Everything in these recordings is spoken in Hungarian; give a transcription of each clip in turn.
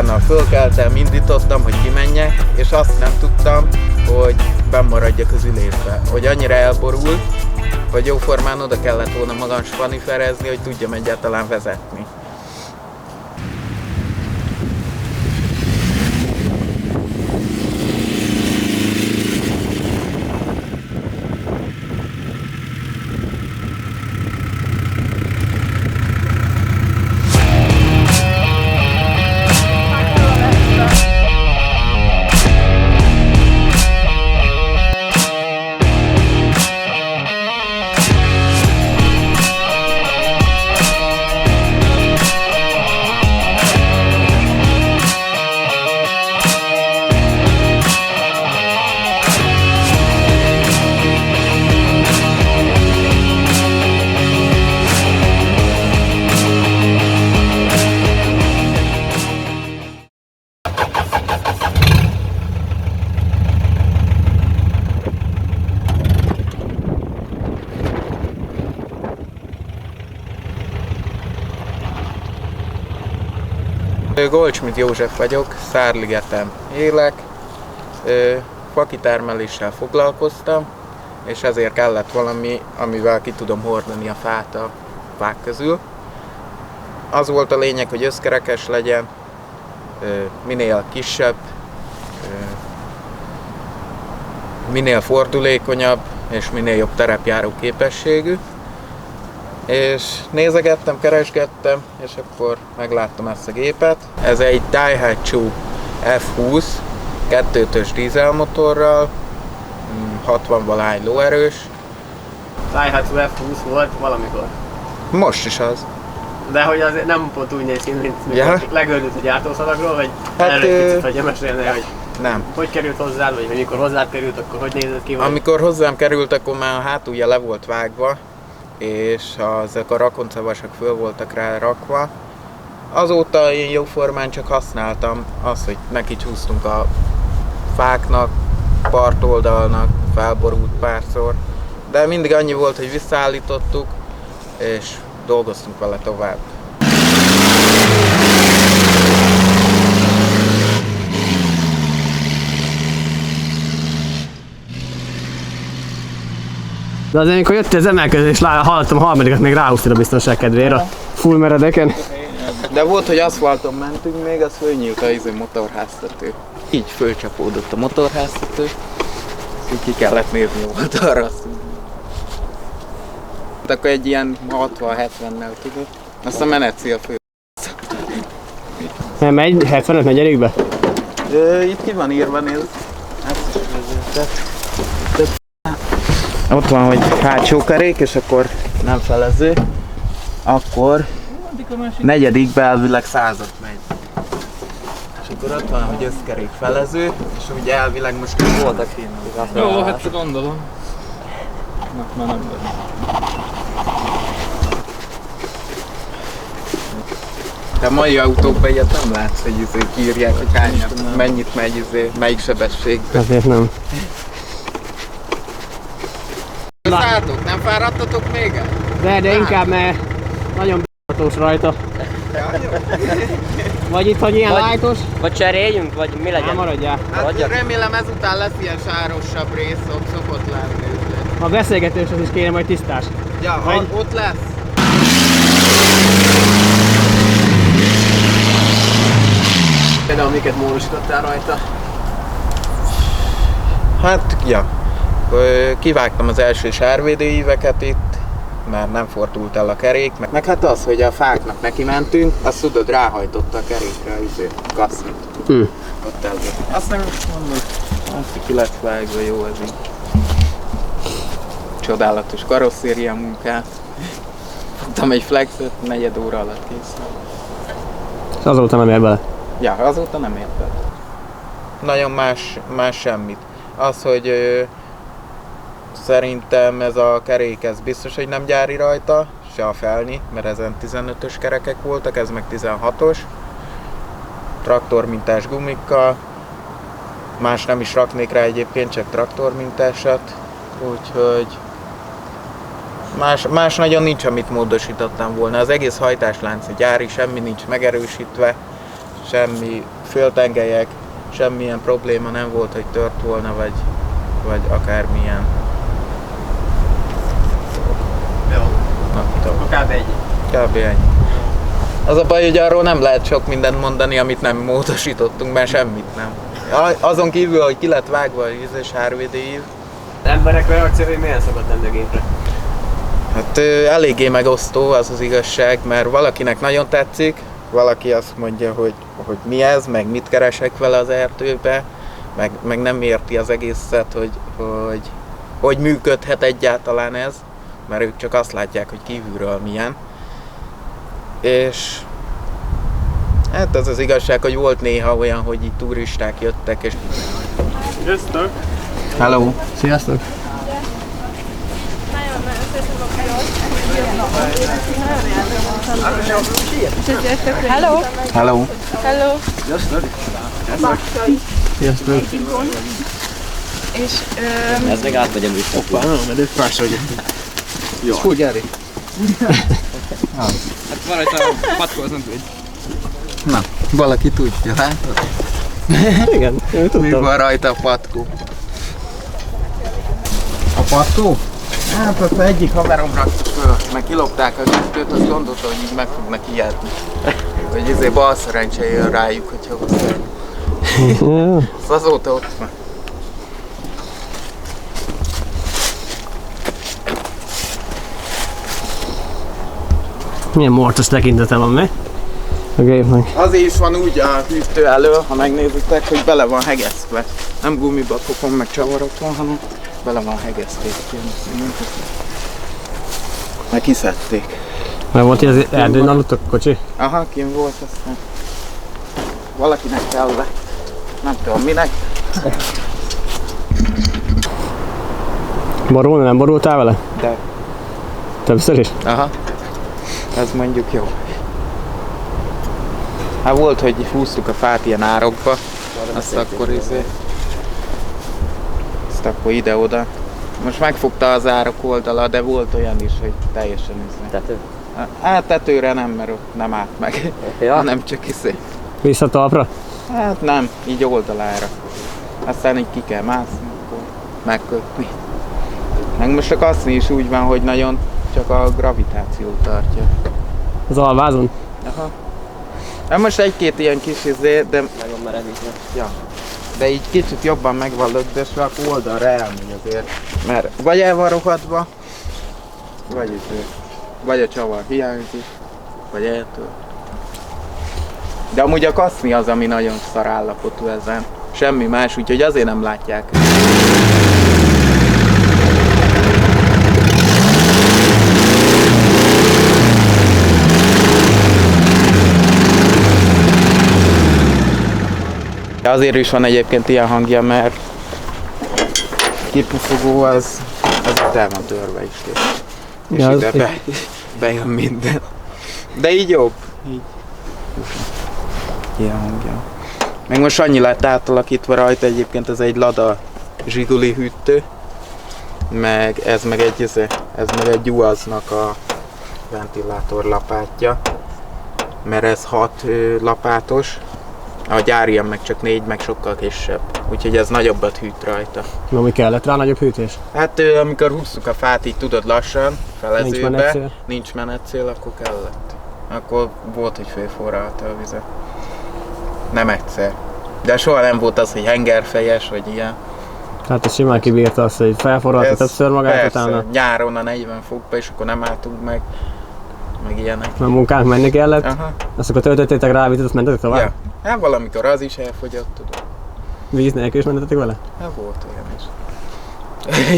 utána fölkeltem, indítottam, hogy kimenjek, és azt nem tudtam, hogy benn maradjak az ülésbe. Hogy annyira elborult, hogy jóformán oda kellett volna magam spaniferezni, hogy tudjam egyáltalán vezetni. Goldschmidt József vagyok, Szárligeten élek, fakitermeléssel foglalkoztam, és ezért kellett valami, amivel ki tudom hordani a fát a fák közül. Az volt a lényeg, hogy összkerekes legyen, minél kisebb, minél fordulékonyabb és minél jobb terepjáró képességű. És nézegettem, keresgettem, és akkor megláttam ezt a gépet. Ez egy Daihatsu F20 2.5-ös dízelmotorral, 60-valahány lóerős. Daihatsu F20 volt valamikor. Most is az. De hogy azért nem pont úgy néz ki, mint legördült a gyártószalagról, vagy hát, egy picit, hogy mesélni, hogy nem. Hogy került hozzád, vagy amikor hozzád került, akkor hogy nézett ki? Vagy... Amikor hozzám került, akkor már a hátulja le volt vágva, és ezek a rakoncavasak föl voltak rá rakva. Azóta én jóformán csak használtam azt, hogy neki csúsztunk a fáknak, partoldalnak, felborult párszor, de mindig annyi volt, hogy visszaállítottuk, és dolgoztunk vele tovább. De azért, amikor jöttél az emelkedés, hallottam a harmadikat, még ráhúztad a biztonság kedvére a full meredeken. De volt, hogy aszfalton mentünk még, az fölnyílt a motorháztető. Így fölcsapódott a motorháztető, így ki kellett nézni a motorra. Akkor egy ilyen 60-70-nel tudod, azt a menetszél fő. Nem megy 75 negyelikbe? Itt ki van írva, nézd. Ott van, hogy hátsó kerék, és akkor nem felező. Akkor negyedikbe elvileg 100-at megy. És akkor ott van, hogy összkerék felező, és ugye elvileg most voltak innen. Jó, hát gondolom. Na, már nem vagy. De a mai autókban ilyet nem látsz, hogy kiírják, hogy hány, mennyit megy, melyik sebességben. Azért nem. Szálltok, nem fáradtatok még el? De inkább, mert nagyon b***atós rajta. Vagy itt, hogy ilyen lájtos? Vagy cseréljünk, vagy mi legyen? Nem, maradjál. Hát remélem ezután lesz ilyen sárosabb rész, ott szokott lenni. A beszélgetős az is kéne majd tisztás. Ja, vagy... ott lesz. Például miket módosítottál rajta? Hát, ja. Kivágtam az első sárvédőíveket itt, mert nem fordult el a kerék. Meg hát az, hogy a fáknak neki mentünk, azt tudod, ráhajtotta a kerékre a kasznit. Ott elzett. Azt nem mondom, azt ki lett vágva, jó az így. Csodálatos karosszéria munkát. Fogtam egy flexet, 4 óra alatt készül. És azóta nem ér bele? Ja, azóta nem érted. Nagyon más semmit. Az, hogy szerintem ez a kerék, ez biztos, hogy nem gyári rajta, se a felni, mert ezen 15-ös kerekek voltak, ez meg 16-os. Traktormintás gumikkal. Más nem is raknék rá egyébként, csak traktormintásat. Úgyhogy más nagyon nincs, amit módosítottam volna. Az egész hajtáslánc gyári, semmi nincs megerősítve. semmi föltengelyek, semmilyen probléma nem volt, hogy tört volna, vagy akármilyen. Jó. Nem tudom. Kb. Egy. Kb. Ennyi. Az a baj, hogy arról nem lehet sok mindent mondani, amit nem módosítottunk, mert semmit nem. Azon kívül, hogy ki lett vágva a vízes HRVD-ív. Az emberek reakciói milyen szokott lenni a gépre? Hát eléggé megosztó az az igazság, mert valakinek nagyon tetszik, valaki azt mondja, hogy mi ez, meg mit keresek vele az erdőbe, meg nem érti az egészet, hogy működhet egyáltalán ez, mert ők csak azt látják, hogy kívülről milyen. És hát az az igazság, hogy volt néha olyan, hogy itt turisták jöttek, és... Sziasztok! Hello! Sziasztok! Hello. Hello! Hello. Sziasztok! És Ez még átmegy a műsor. Hoppá, nem, mert ők más vagyok. Jó. Hú, gyere! Hát van rajta a patkó, az nem tud. Na, valaki tudja, látod? Igen, én Mi tudtam. van rajta a patkó? A patkó? Hát azt egyik haverom rakta föl, meg kilopták a kettőt, azt gondolta, hogy így meg fognak ijedni. Hogy bal szerencse jön rájuk, hogyha hozzá. Azóta ott van. Milyen morcos tekintete van, mi? A gépnek. Azért is van úgy a hűtő elő, ha megnézitek, hogy bele van hegesztve. Nem gumibakokon meg csavarokon, hanem bele van hegeszték. Meg kiszedték. Mert volt ilyen az erdőn aludt a kocsi? Aha, kim volt, aztán valakinek kellett. Nem tudom minek. Borulni, nem borultál vele? De Többször is? aha, ez mondjuk jó. Hát volt, hogy húztuk a fát ilyen árokba, azt akkor azt akkor ide-oda. Most megfogta az árok oldala, de volt olyan is, hogy teljesen Tető? Hát tetőre nem, mert ott nem állt meg, Ja. hanem csak Vissza talpra? Hát nem, így oldalára. Aztán így ki kell mászni, akkor megkötni. Meg most a kaszni is úgy van, hogy nagyon csak a gravitáció tartja. Az alvázon? Aha. Hát most egy-két ilyen kis de, Meg van meredítve. ja, de így kicsit jobban meg van lögdösve, akkor oldalra elmegy azért. Mert vagy el van rohadva, vagy a csavar hiányzik, vagy eltől. De amúgy a kaszni az, ami nagyon szar állapotú ezen. Semmi más, úgyhogy azért nem látják. De azért is van egyébként ilyen hangja, mert kipufogó az itt el van törve is. És Ja, ide bejön minden. De így jobb. Így. Ilyen hangja. Meg most annyi lett átalakítva rajta, egyébként ez egy Lada zsiguli hűtő. Meg ez meg egy UAZ-nak a ventilátor lapátja. Mert ez 6 lapátos. A gyárian meg csak 4, meg sokkal kisebb. Úgyhogy ez nagyobbat hűt rajta. Na, mi kellett rá nagyobb hűtés? Hát amikor húztuk a fát, így tudod lassan, felezőbe, menetcél. nincs menetcél, akkor kellett. Akkor volt, hogy fölforralta a vizet. Nem egyszer. De soha nem volt az, hogy hengerfejes, vagy ilyen. Hát ez simán kibírta azt, hogy felforralta többször magát persze, utána. nyáron a 40 fokba, és akkor nem álltunk meg ilyenek. Mert munkánk menni kellett, Aha. azt akkor töltöttétek rá a vizet, azt mentetek tovább? Ja. Hát valamikor az is elfogyott, tudod. Víz nélkül is mentetek vele? Hát volt olyan is.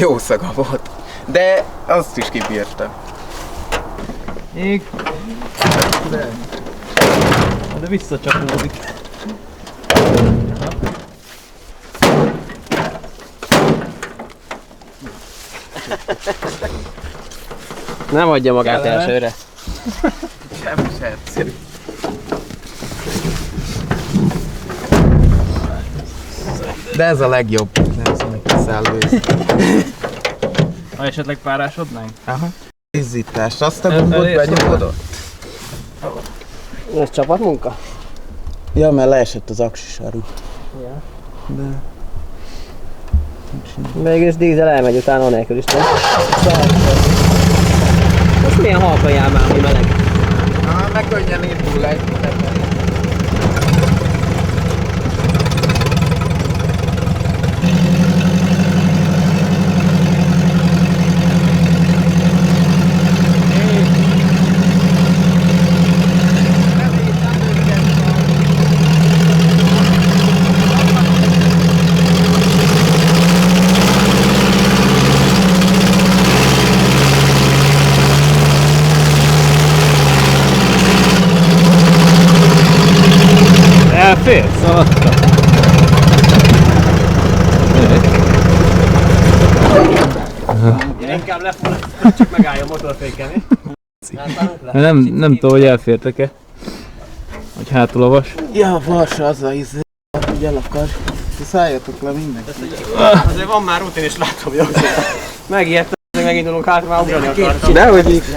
Jó szaga volt. De azt is kibírta. Ég. De visszacsapódik. Nem adja magát elsőre. Semmi se egyszerű. De ez a legjobb. Ez a szállőz. Ha esetleg párásodnánk? Aha. Izzítást, azt a gombot benyomod ott? Ez csapatmunka? Ja, mert leesett az aksisaru. Ja. De... Mégis dízel elmegy utána anélkül is, nem? Most milyen halkan jár már, hogy meleg? Meg könnyen indul egy. Elfér? Szaladta. Inkább lefull, csak megállja a motorféken. Nem tudom, hogy elfértek-e. Hogy hátul a vas. Ja, Varsa, az a izé, hogy el akar. Szálljatok le mindenki. Azért van már rutin és látom, jó? Megijedtem, hogy megindulunk hátra, már ugrani akartam. Dehogy így.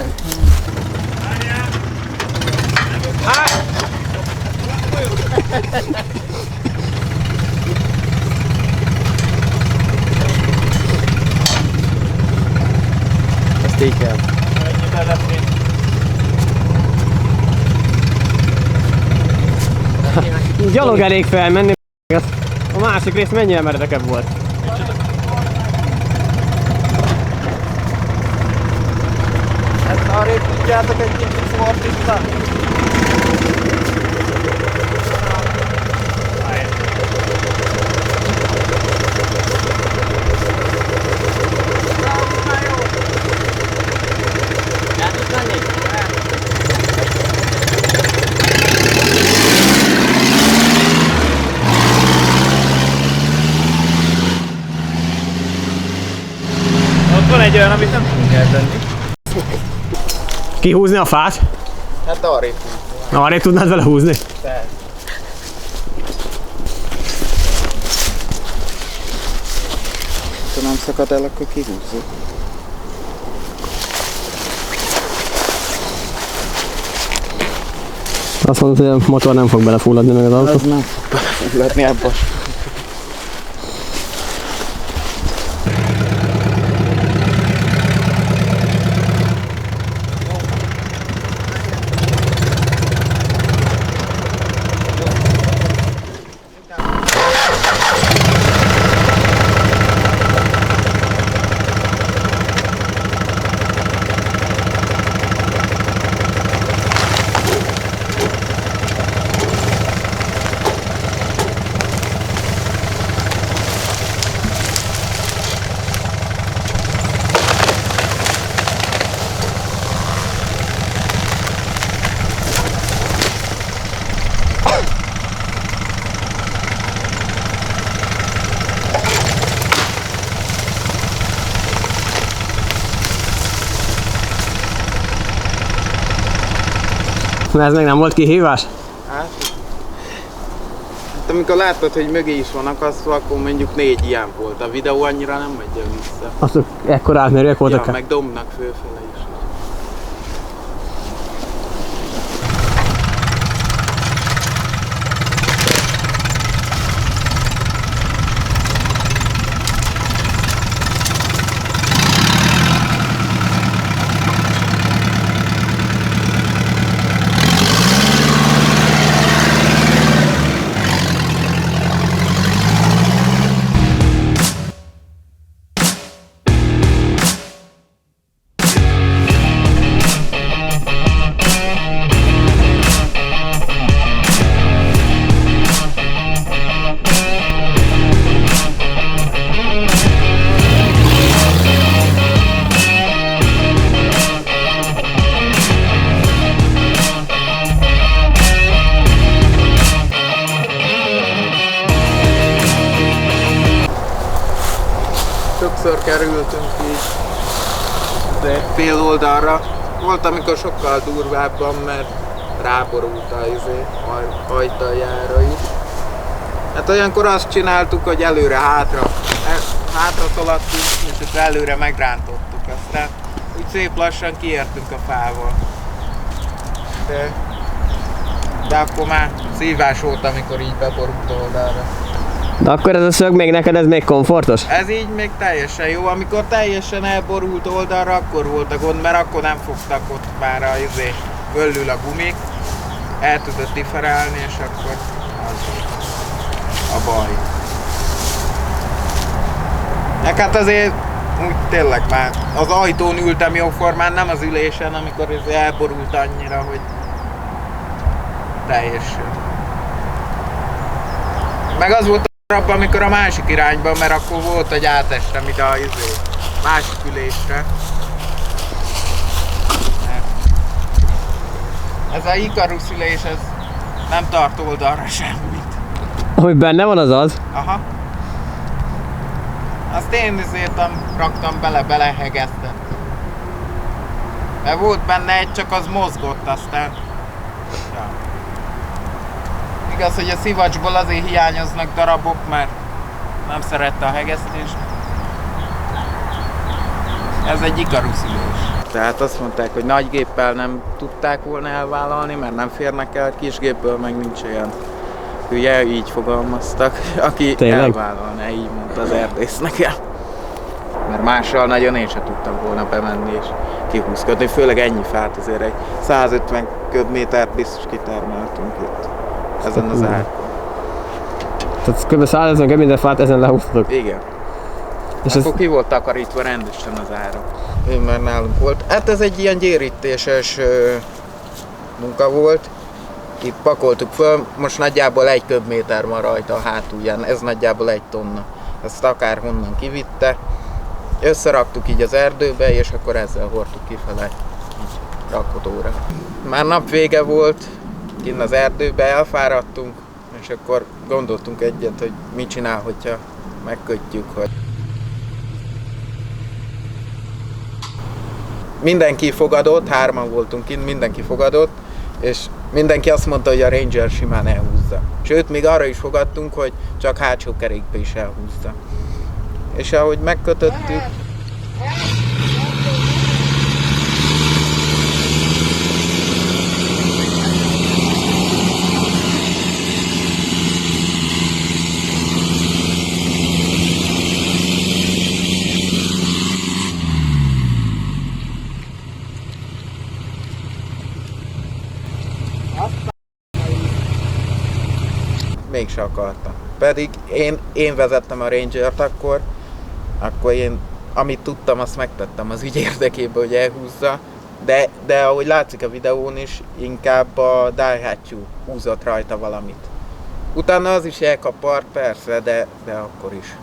Ezt így kell. Gyalog elég felmenni, a másik rész mennyire meredekebb volt. Ezt arrébb tudjátok egy kicsit szortítani? Ott van egy olyan, amit nem tudunk eltenni. Kihúzni a fát? Hát arrébb. Arrébb tudnád vele húzni? Persze. Ha nem szakad el, akkor kihúzzuk. Azt mondod, hogy a motor nem fog belefulladni meg az autó. Az nem fog belefulladni abba. Ez még nem volt kihívás? Hát amikor láttad, hogy mögé is van akasztva, akkor mondjuk 4 ilyen volt. A videó annyira nem megy vissza. Azok ekkor átmérőek voltak? Ja, meg dombnak fölfele is. Sokszor kerültünk így de fél oldalra. Volt, amikor sokkal durvábban, mert ráborult a ajtajára is. Hát olyankor azt csináltuk, hogy előre-hátra szaladtunk, és akkor előre megrántottuk. Aztán úgy szép lassan kiértünk a fával. De de akkor már szívás volt, amikor így beborult oldalra. De akkor ez a szög még neked, ez még komfortos? Ez így még teljesen jó, amikor teljesen elborult oldalra, akkor volt a gond, mert akkor nem fogtak ott már fölül a gumik, el tudod differálni, és akkor az volt a baj. Hát azért úgy tényleg már az ajtón ültem jóformán, nem az ülésen, amikor ez elborult annyira, hogy teljesen. Meg az volt abban, amikor a másik irányban, mert akkor volt, hogy átestem ide a másik ülésre. Ez a Icarus ülés, ez nem tart oldalra semmit. Ami benne van, az az? Aha. Azt én raktam belehegeztem. Mert volt benne egy, csak az mozgott aztán. Ja. Igaz, hogy a szivacsból azért hiányoznak darabok, mert nem szerette a hegesztést. Ez egy Icarus ülés. Tehát azt mondták, hogy nagy géppel nem tudták volna elvállalni, mert nem férnek el, kis géppel meg nincs olyan hülye, így fogalmaztak, aki tényleg? Elvállalna, így mondta az erdész nekem. Mert mással nagyon én sem tudtam volna bemenni és kihúzkodni, főleg ennyi fát, azért egy 150 köbmétert biztos kitermeltünk itt, ezen az árkon. Tehát kb. 150 köbméter fát ezen lehúztatok? Igen. És Akkor ki volt takarítva rendesen az ára. Én már nálunk volt. Hát ez egy ilyen gyérítéses munka volt. Itt pakoltuk föl, most nagyjából 1 köbméter van rajta a hátulján, ez nagyjából 1 tonna. Ezt akárhonnan kivitte. Összeraktuk így az erdőbe, és akkor ezzel hordtuk kifele, így rakodóra. Már nap vége volt, kinn az erdőbe elfáradtunk, és akkor gondoltunk egyet, hogy mit csinál, hogyha megkötjük, hogy mindenki fogadott, 3-an voltunk kint, mindenki fogadott, és mindenki azt mondta, hogy a Ranger simán elhúzza. Sőt, még arra is fogadtunk, hogy csak hátsó kerékbe is elhúzza. És ahogy megkötöttük, mégse akarta. Pedig én vezettem a Rangert akkor én amit tudtam, azt megtettem az ügy érdekében, hogy elhúzza, de ahogy látszik a videón is, inkább a Daihatsu húzott rajta valamit. Utána az is elkapart, persze, de akkor is.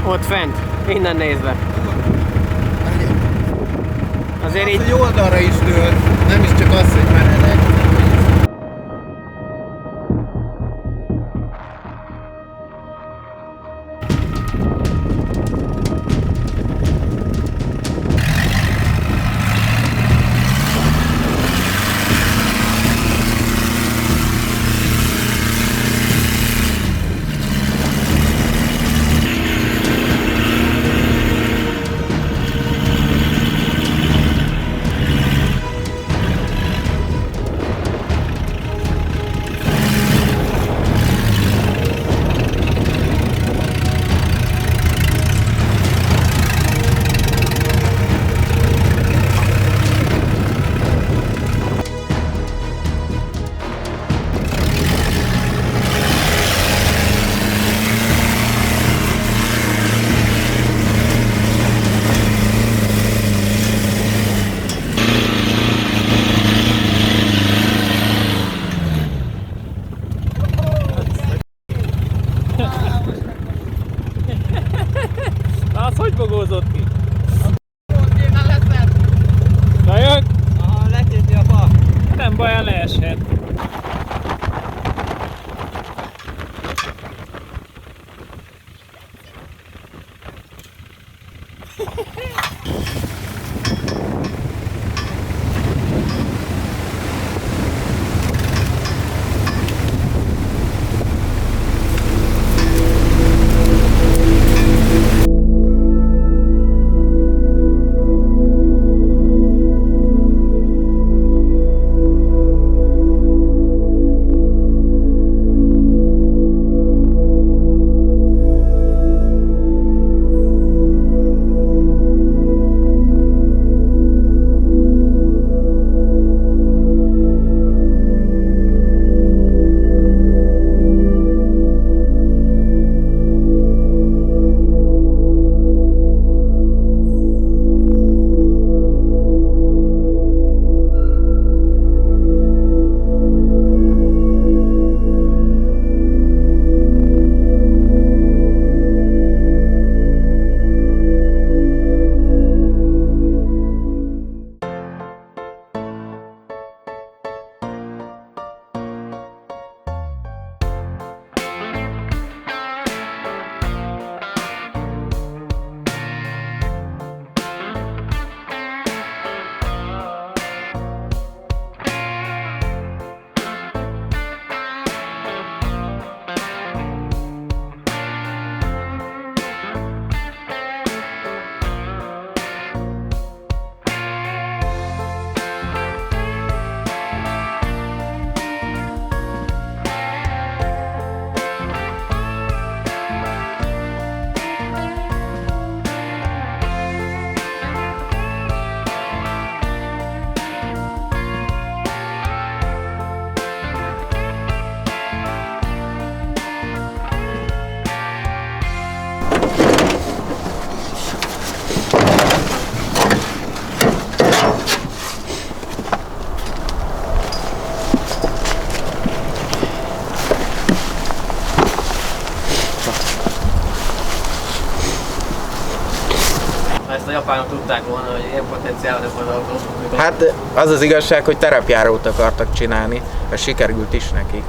Ott fent, innen nézve. Azért így... Egy oldalra is dől, nem is csak az, hogy meredek. Az hogy bogózott ki? Lejön? Aha, letéti a fa. Nem baj, leeshet. ezt a japánok tudták volna, hogy ilyen potenciál van az autó. Hát az az igazság, hogy terepjárót akartak csinálni, és sikerült is neki.